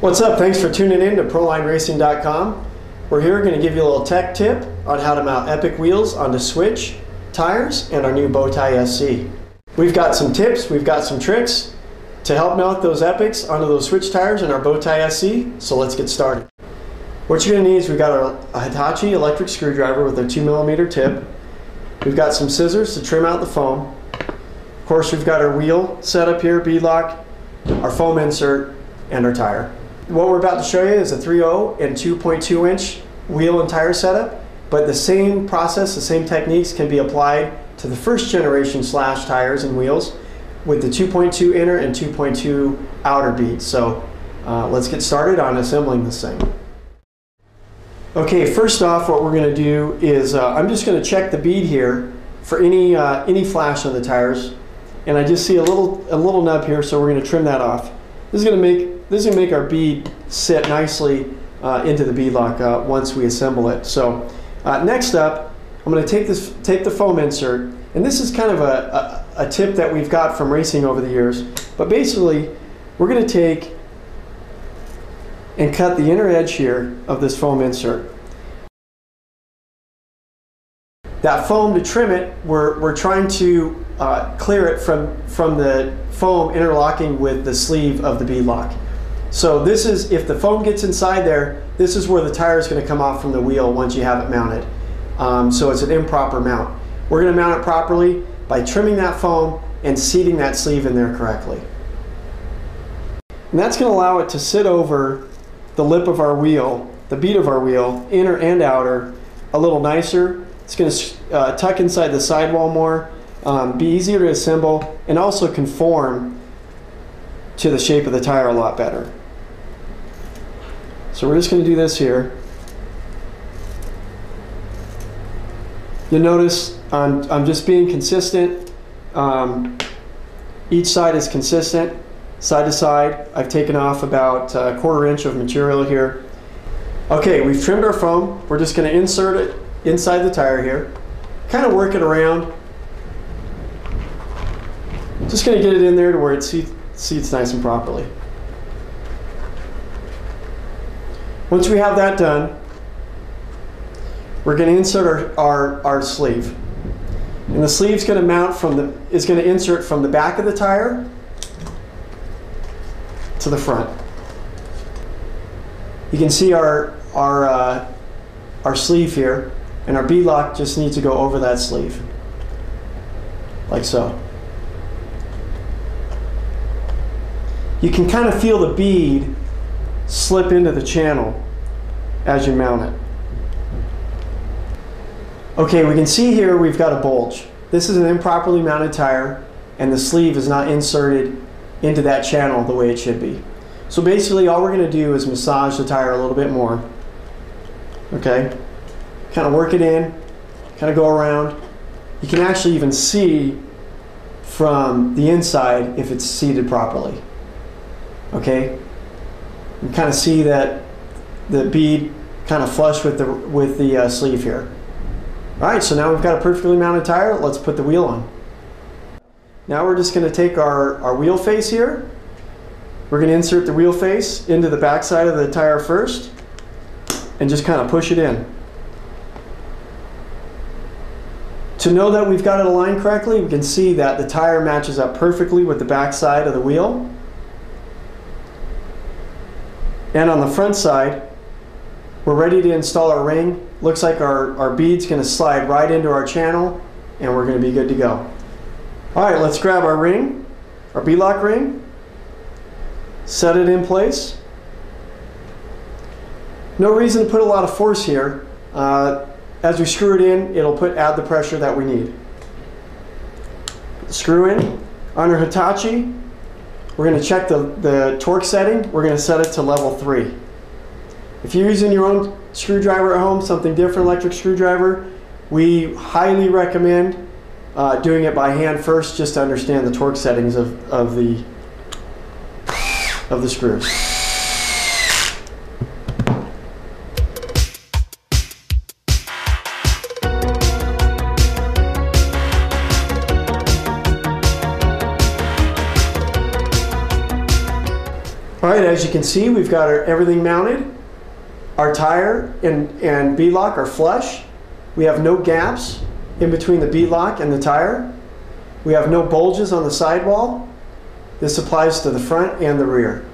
What's up? Thanks for tuning in to ProLineRacing.com. We're here going to give you a little tech tip on how to mount Epic wheels onto switch tires and our new Bowtie SC. We've got some tips, we've got some tricks to help mount those Epics onto those switch tires and our Bowtie SC, so let's get started. What you're going to need is we've got a Hitachi electric screwdriver with a 2mm tip. We've got some scissors to trim out the foam. Of course, we've got our wheel set up here, beadlock, our foam insert, and our tire. What we're about to show you is a 3.0 and 2.2 inch wheel and tire setup, but the same process, the same techniques can be applied to the first generation slash tires and wheels with the 2.2 inner and 2.2 outer beads. So let's get started on assembling this thing. Okay, first off, what we're going to do is I'm just going to check the bead here for any flash on the tires, and I just see a little nub here, so we're going to trim that off. This is going to make our bead sit nicely into the beadlock once we assemble it. So next up, I'm going to take the foam insert, and this is kind of a tip that we've got from racing over the years. But basically, we're going to take and cut the inner edge here of this foam insert. That foam, to trim it, we're trying to clear it from the foam interlocking with the sleeve of the beadlock. So this is, if the foam gets inside there, this is where the tire is going to come off from the wheel once you have it mounted. So it's an improper mount. We're going to mount it properly by trimming that foam and seating that sleeve in there correctly. And that's going to allow it to sit over the lip of our wheel, the bead of our wheel, inner and outer, a little nicer. It's going to tuck inside the sidewall more, be easier to assemble, and also conform to the shape of the tire a lot better. So we're just going to do this here. You'll notice I'm just being consistent. Each side is consistent, side to side. I've taken off about a 1/4 inch of material here. Okay, we've trimmed our foam. We're just going to insert it inside the tire here. Kind of work it around. Just going to get it in there to where it seats nice and properly. Once we have that done, we're going to insert our sleeve. And the sleeve's going to mount is going to insert from the back of the tire to the front. You can see our sleeve here, and our beadlock just needs to go over that sleeve, like so. You can kind of feel the bead slip into the channel as you mount it. Okay, we can see here we've got a bulge. This is an improperly mounted tire, and the sleeve is not inserted into that channel the way it should be. So basically all we're going to do is massage the tire a little bit more. Okay, kind of work it in, kind of go around. You can actually even see from the inside if it's seated properly. Okay, you can kind of see that the bead kind of flush with the sleeve here. All right, so now we've got a perfectly mounted tire. Let's put the wheel on. Now we're just going to take our wheel face here. We're going to insert the wheel face into the back side of the tire first and just kind of push it in. To know that we've got it aligned correctly, we can see that the tire matches up perfectly with the back side of the wheel. And on the front side, we're ready to install our ring. Looks like our bead's going to slide right into our channel, and we're going to be good to go. All right, let's grab our ring, our beadlock ring, set it in place. No reason to put a lot of force here. As we screw it in, it'll add the pressure that we need. Screw in. On our Hitachi, we're going to check the torque setting. We're going to set it to level 3. If you're using your own screwdriver at home, something different, electric screwdriver, we highly recommend doing it by hand first, just to understand the torque settings of the screws. All right, as you can see, we've got everything mounted. Our tire and beadlock are flush. We have no gaps in between the beadlock and the tire. We have no bulges on the sidewall. This applies to the front and the rear.